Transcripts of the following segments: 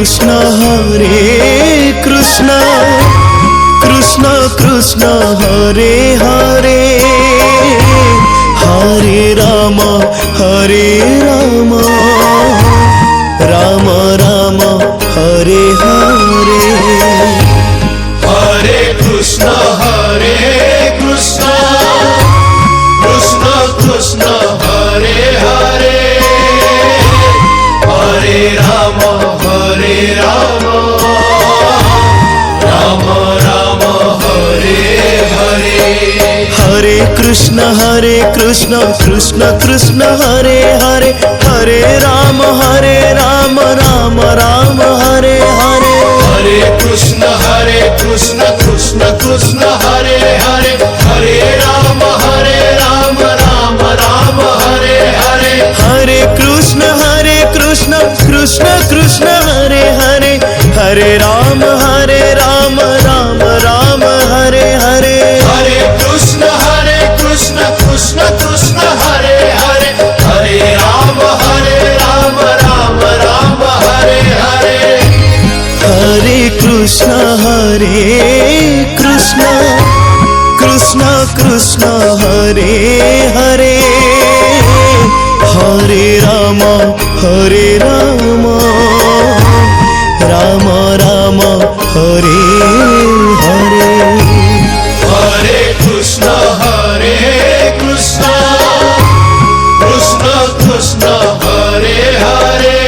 कृष्ण कृष्ण कृष्ण हरे हरे हरे राम राम राम हरे हरे हरे कृष्ण कृष्ण कृष्ण हरे हरे हरे राम राम राम हरे हरे हरे कृष्ण कृष्ण कृष्ण हरे हरे हरे राम राम राम हरे हरे हरे कृष्ण कृष्ण कृष्ण हरे हरे हरे राम राम राम हरे हरे हरे कृष्ण कृष्ण कृष्ण हरे हरे हरे राम राम राम हरे हरे हरे कृष्ण कृष्ण कृष्ण हरे हरे हरे राम राम राम हरे हरे हरे कृष्ण कृष्ण कृष्ण हरे हरे हरे राम राम राम हरे हरे हरे कृष्ण कृष्ण कृष्ण हरे हरे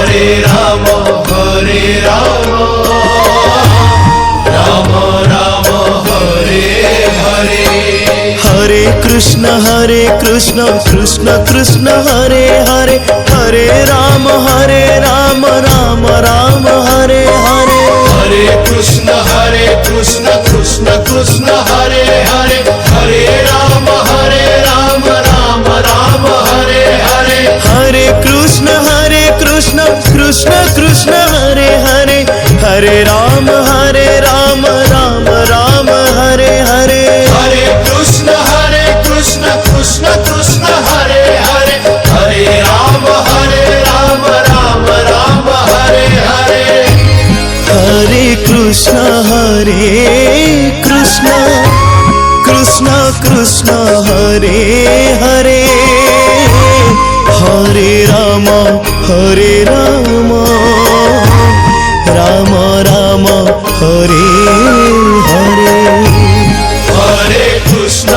हरे राम राम राम हरे हरे हरे कृष्ण कृष्ण कृष्ण हरे हरे हरे राम राम राम हरे हरे हरे कृष्ण कृष्ण कृष्ण हरे हरे हरे राम राम राम हरे हरे हरे कृष्ण कृष्ण कृष्ण हरे हरे हरे राम राम राम हरे हरे हरे कृष्ण कृष्ण कृष्ण हरे हरे हरे राम राम राम हरे हरे हरे कृष्ण कृष्ण कृष्ण हरे हरे हरे राम राम राम हरे हरे हरे कृष्ण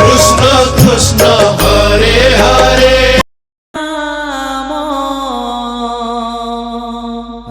कृष्ण कृष्ण हरे हरे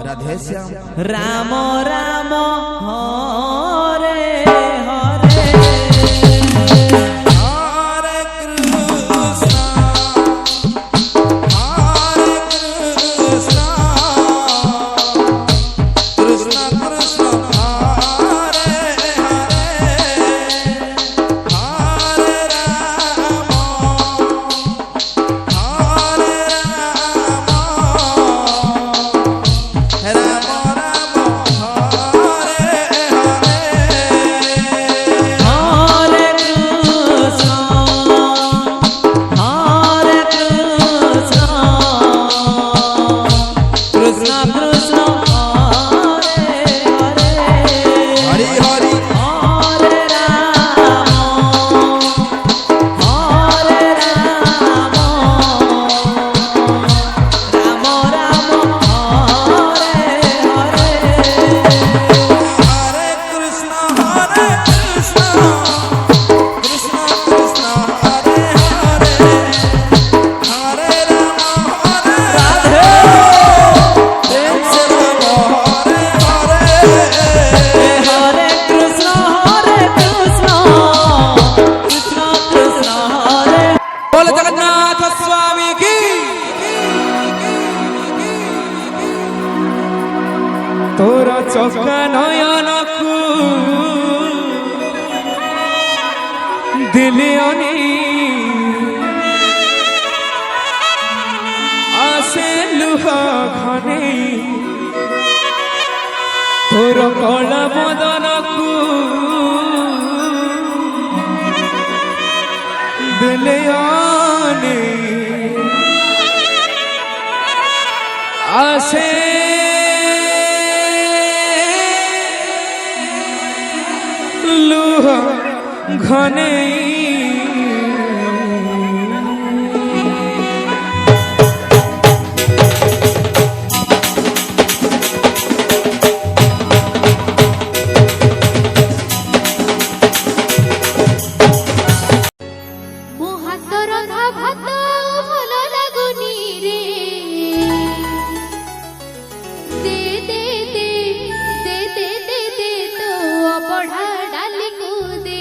राधे श्याम राम राम हरे तोरा चौका नयनकू दिलियनी आसे लुहा खाने तोर कला बदनकू दिलियनी ଖନେ ମୋ ହାତ ରନ୍ଧା ଭାତ ଭଲ ଲାଗୁନି ରେ ଦେ ଦେ ଦେ ଦେ ଦେ ଦେ ଦେ ତୋ ଅବଢା ଡାଲିକୁ ଦେ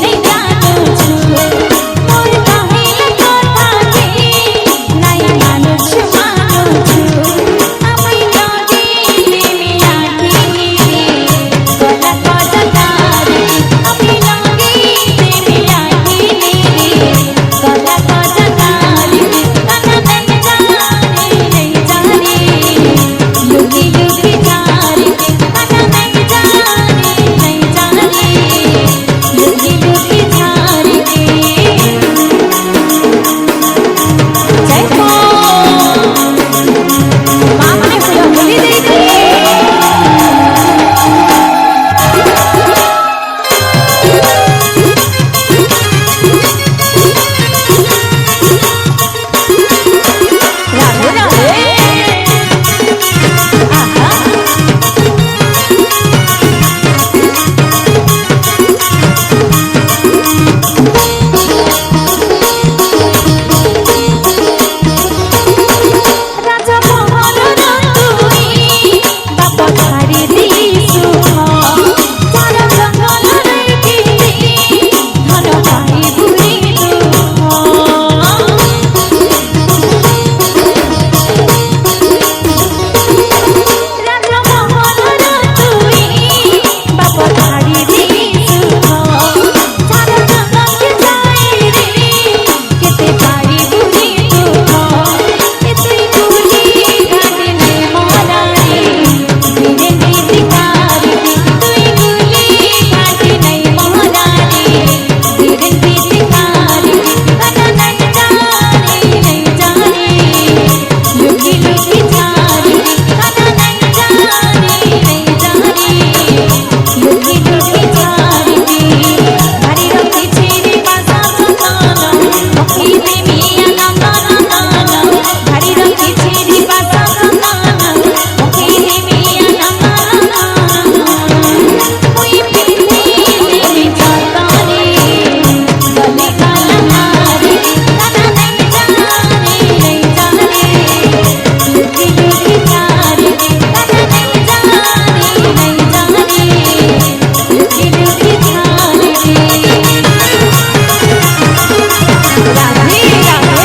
नहीं जानो छु मोर कहिला कथा के नहीं मानो छु আমি লগে মিয়া দিনি গলা কজতারে আমি লগে মিয়া দিনি গলা কজতারে কানা नहीं जाने लुकी लुकी जारे काना नहीं जाने लुकी लुकी जारे जय हो माँ ने फूल होली दे दी राधे राधे आहा राजा मोहन तुई बाप छाड़ी दी सुख चार जंगल रे धन पाई बुरी दुख राजा मोहन तुई बाप छाड़ी दी सुख चार जंगल के जाई रे केते पाई बुरी दुख एतुई गुली घाटे ने मोरारी धीरे धीरे कारी तुई गुली घाटे नहीं मोरारी धीरे धीरे कारी काना नहीं जाने लुकी लुकी जारी काना नहीं जाने लुकी लुकी जारी भारी रखी छेरे बासा सताना मुखी में मिया नाना नाना भारी रखी छेरे बासा सताना मुखी में मिया नाना नाना कोई पीते में जाताने गले काला मारे काना नहीं जाने लुकी लुकी जारी काना नहीं जाने लुकी लुकी जारी राधे राधे